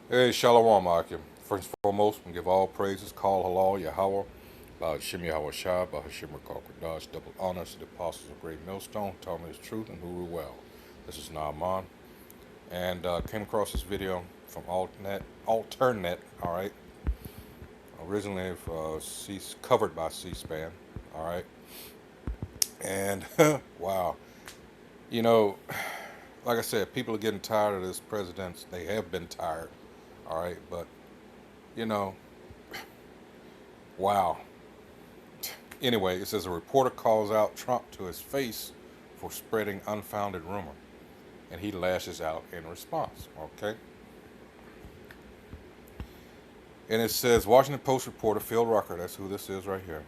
Hey, Shalom, Akim. First and foremost, we give all praises, call halal, Yahweh, Shim Yahweh Shah, Bahashim Kokwadash, double honors to the apostles of Great Millstone, taught me the truth and who rule well. This is Naaman, and came across this video from Alternate, all right, originally covered by C-SPAN, all right, and wow, you know, like I said, people are getting tired of this president. They have been tired, all right, but you know, wow. Anyway, it says a reporter calls out Trump to his face for spreading unfounded rumor, and he lashes out in response. Okay, and it says Washington Post reporter Phil Rucker, that's who this is right here,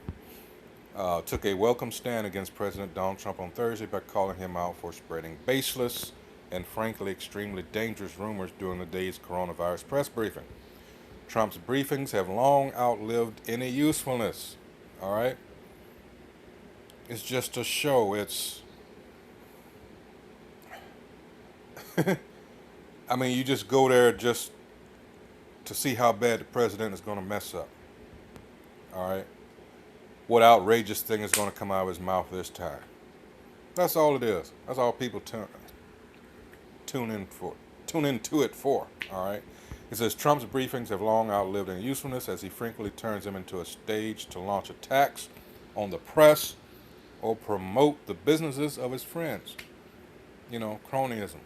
took a welcome stand against President Donald Trump on Thursday by calling him out for spreading baseless and frankly extremely dangerous rumors during the day's coronavirus press briefing. Trump's briefings have long outlived any usefulness. All right, it's just a show. I mean, you just go there just to see how bad the president is going to mess up. All right, what outrageous thing is going to come out of his mouth this time? That's all it is. That's all people tune in for, tune into it for. All right. It says Trump's briefings have long outlived their usefulness as he frequently turns them into a stage to launch attacks on the press or promote the businesses of his friends. You know, cronyism.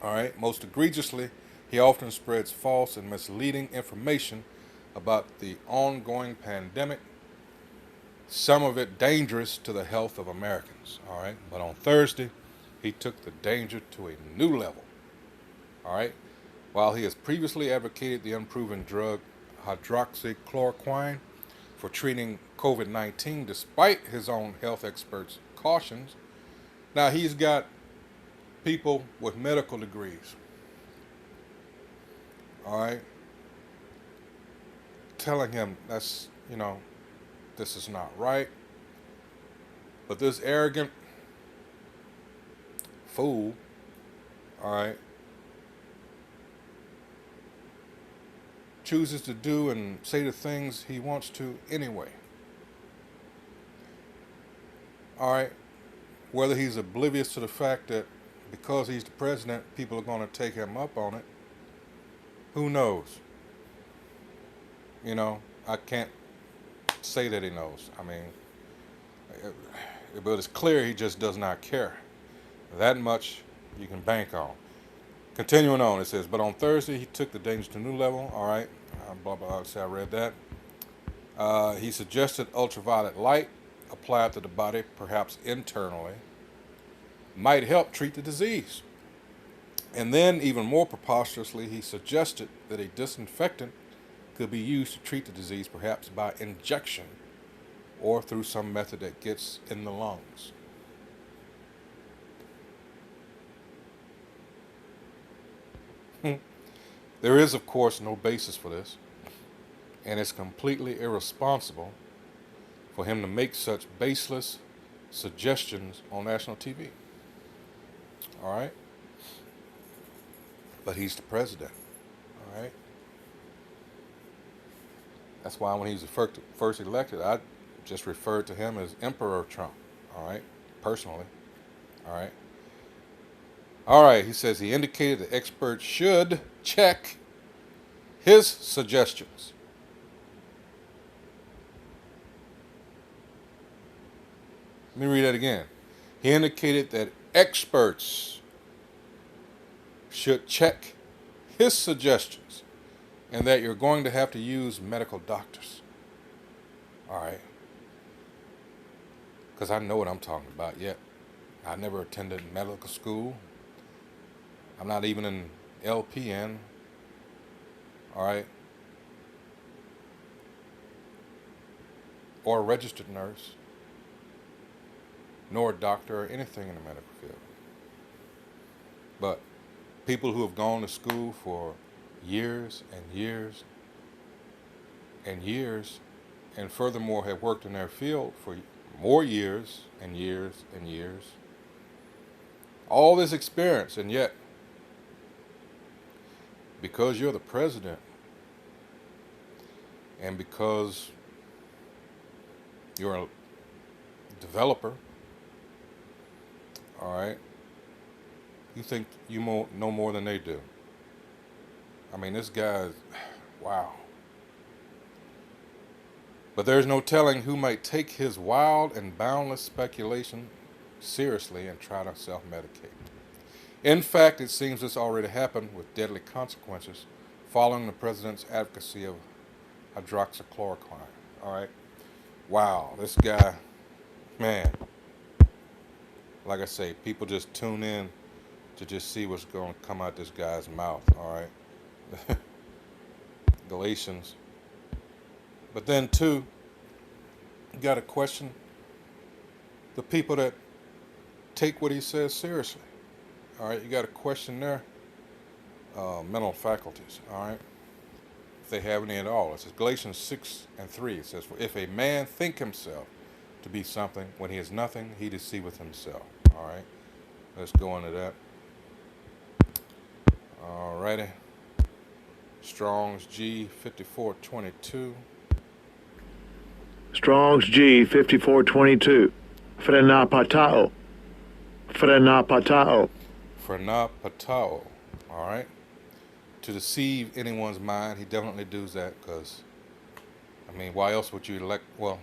All right. Most egregiously, he often spreads false and misleading information about the ongoing pandemic, some of it dangerous to the health of Americans. All right. But on Thursday, he took the danger to a new level. All right. While he has previously advocated the unproven drug hydroxychloroquine for treating COVID 19, despite his own health experts' cautions, now he's got people with medical degrees, all right, telling him this is not right. But this arrogant fool, all right, chooses to do and say the things he wants to anyway. All right, whether he's oblivious to the fact that because he's the president, people are going to take him up on it, who knows? I can't say that he knows. I mean, but it's clear he just does not care. That much you can bank on. Continuing on, it says, but on Thursday he took the danger to a new level. All right, blah blah. I read that. He suggested ultraviolet light applied to the body, perhaps internally, might help treat the disease. And then, even more preposterously, he suggested that a disinfectant could be used to treat the disease, perhaps by injection or through some method that gets in the lungs. There is, of course, no basis for this, and it's completely irresponsible for him to make such baseless suggestions on national TV. All right? But he's the president. All right? That's why when he was first elected, I just referred to him as Emperor Trump. All right? Personally. All right? All right, he says he indicated that experts should check his suggestions. Let me read that again. He indicated that experts should check his suggestions and that you're going to have to use medical doctors. All right. Because I know what I'm talking about yet. I never attended medical school. I'm not even an LPN. All right. Or a registered nurse. Nor a doctor or anything in the medical field. But people who have gone to school for years and years and years, and furthermore have worked in their field for more years and years and years, all this experience, and yet because you're the president and because you're a developer, all right, you think you know more than they do. I mean, this guy, wow. But there's no telling who might take his wild and boundless speculation seriously and try to self-medicate. In fact, it seems this already happened with deadly consequences following the president's advocacy of hydroxychloroquine. All right. Wow, this guy, man, like I say, people just tune in to just see what's going to come out this guy's mouth. All right. Galatians. But then, too, you got to question the people that take what he says seriously. All right. You got to question their mental faculties. All right. If they have any at all. It says Galatians 6:3. It says, "For if a man think himself to be something when he is nothing, he deceiveth himself." All right. Let's go into that. All righty. Strong's G 5422. Strong's G 5422. Frenapatao. Frenapatao. Frenapatao. All right. To deceive anyone's mind, he definitely does that because, I mean, why else would you elect? Well,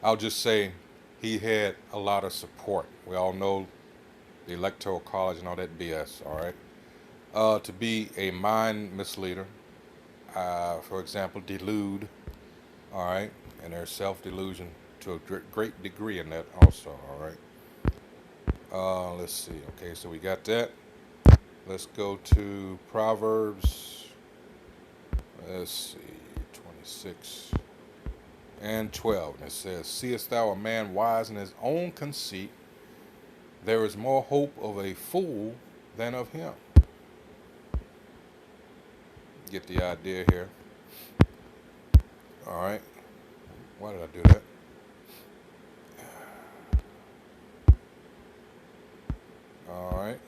I'll just say he had a lot of support. We all know the Electoral College and all that BS, all right? To be a mind misleader, for example, delude, all right? And there's self-delusion to a great degree in that also, all right? Let's see. Okay, so we got that. Let's go to Proverbs, let's see, 26 and 12. And it says, "Seest thou a man wise in his own conceit? There is more hope of a fool than of him." Get the idea here. All right. Why did I do that? All right.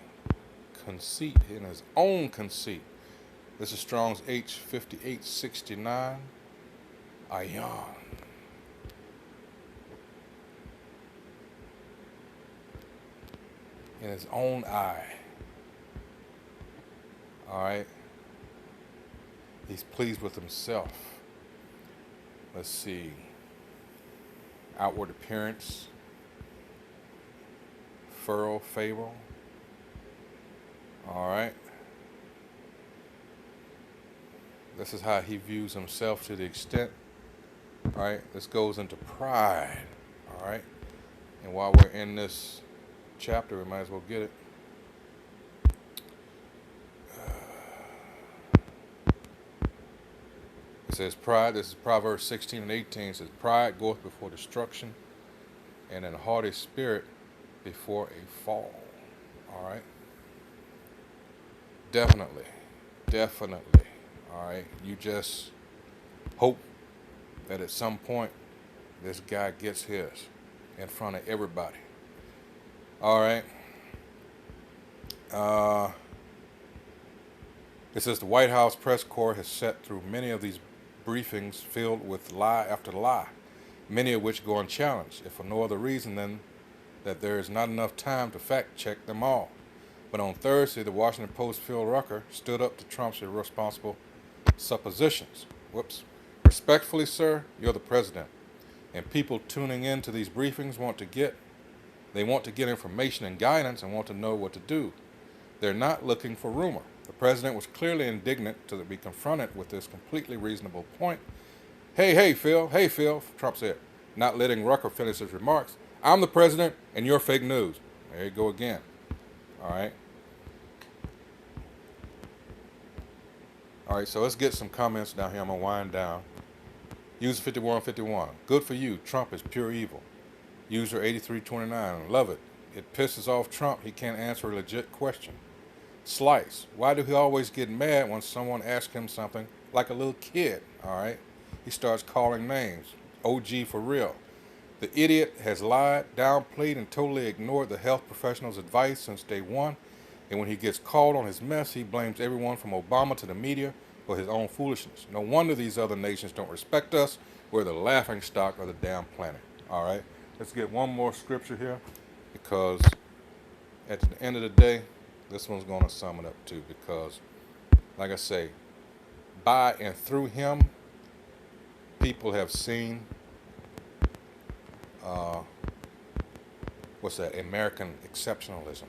Conceit, in his own conceit. This is Strong's H 5869. Ayan. In his own eye. All right. He's pleased with himself. Let's see. Outward appearance. Furrow, fable. All right. This is how he views himself to the extent. All right. This goes into pride. All right. And while we're in this chapter, we might as well get it. It says pride. This is Proverbs 16 and 18. It says, "Pride goeth before destruction, and an haughty spirit before a fall." All right. Definitely. All right. You just hope that at some point this guy gets his in front of everybody. All right. It says the White House press corps has sat through many of these briefings filled with lie after lie, many of which go unchallenged, if for no other reason than that there is not enough time to fact check them all. But on Thursday, the Washington Post's Phil Rucker stood up to Trump's irresponsible suppositions. "Respectfully, sir, you're the president, and people tuning in to these briefings want to get information and guidance and want to know what to do. They're not looking for rumor." The president was clearly indignant to be confronted with this completely reasonable point. Hey, Phil, Trump said, not letting Rucker finish his remarks. "I'm the president, and you're fake news." There you go again. All right. All right, so let's get some comments down here. I'm going to wind down. User 5151. "Good for you. Trump is pure evil." User 8329. "Love it. It pisses off Trump. He can't answer a legit question." Slice. "Why do he always get mad when someone asks him something like a little kid?" All right. He starts calling names. OG for real. "The idiot has lied, downplayed, and totally ignored the health professionals' advice since day one. And when he gets called on his mess, he blames everyone from Obama to the media for his own foolishness. No wonder these other nations don't respect us. We're the laughing stock of the damn planet. All right, let's get one more scripture here, because at the end of the day, this one's going to sum it up too. Because, like I say, by and through him, people have seen what's that? American exceptionalism.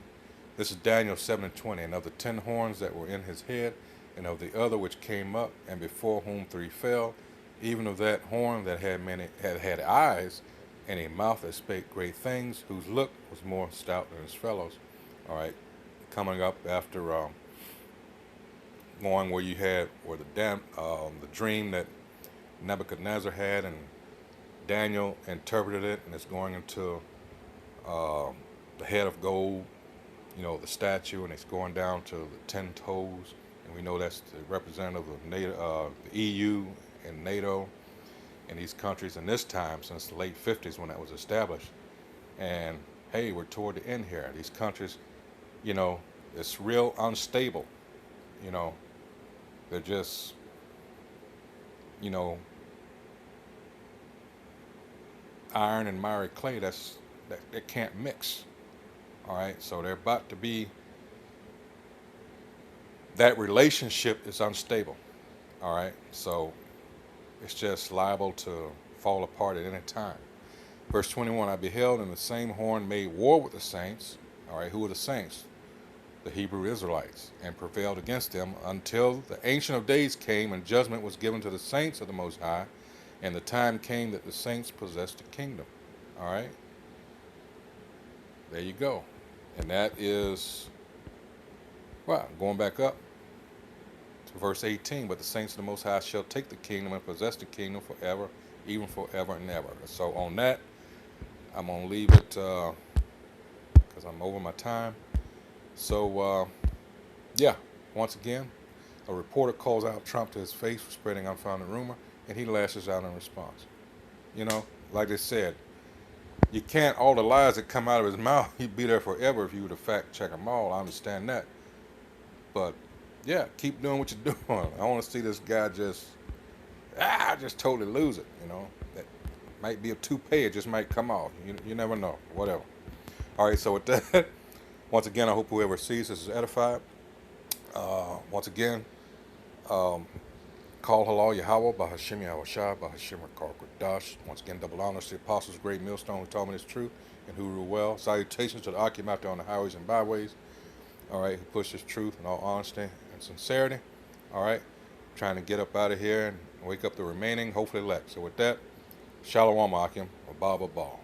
This is Daniel 7:20. And of the 10 horns that were in his head, and of the other which came up, and before whom 3 fell, even of that horn that had eyes, and a mouth that spake great things, whose look was more stout than his fellows. All right, coming up after going where you had where the dream that Nebuchadnezzar had, and Daniel interpreted it, and it's going into the head of gold, you know, the statue, and it's going down to the 10 toes, and we know that's the representative of NATO, the EU and NATO and these countries in this time since the late 50s when that was established. And hey, we're toward the end here. These countries, you know, it's real unstable. You know, they're just, you know, iron and miry clay that can't mix. All right, so they're about to be, that relationship is unstable. All right, so it's just liable to fall apart at any time. Verse 21, I beheld, and the same horn made war with the saints. All right, who are the saints? The Hebrew Israelites, and prevailed against them until the Ancient of Days came, and judgment was given to the saints of the Most High, and the time came that the saints possessed the kingdom. All right, there you go. And that is, well, going back up to verse 18, but the saints of the Most High shall take the kingdom and possess the kingdom forever, even forever and ever. So on that, I'm going to leave it because I'm over my time. So, yeah, once again, a reporter calls out Trump to his face for spreading unfounded rumor, and he lashes out in response. You know, like they said, you can't, all the lies that come out of his mouth, he'd be there forever if you were to fact check them all. I understand that. But, yeah, keep doing what you're doing. I want to see this guy just totally lose it, you know. That might be a toupee, it just might come off. You never know, whatever. All right, so with that, once again, I hope whoever sees this is edified. Once again, call halal Yahweh, Bahashim Yahushua, Bahashim Rakar Dash. Once again, double honors to the apostles, great millstone who taught me this truth and who rule well. Salutations to the Akim out there on the highways and byways. All right, who push this truth in all honesty and sincerity. All right, trying to get up out of here and wake up the remaining, hopefully elect. So with that, Shalom Akim, or Baba Ball.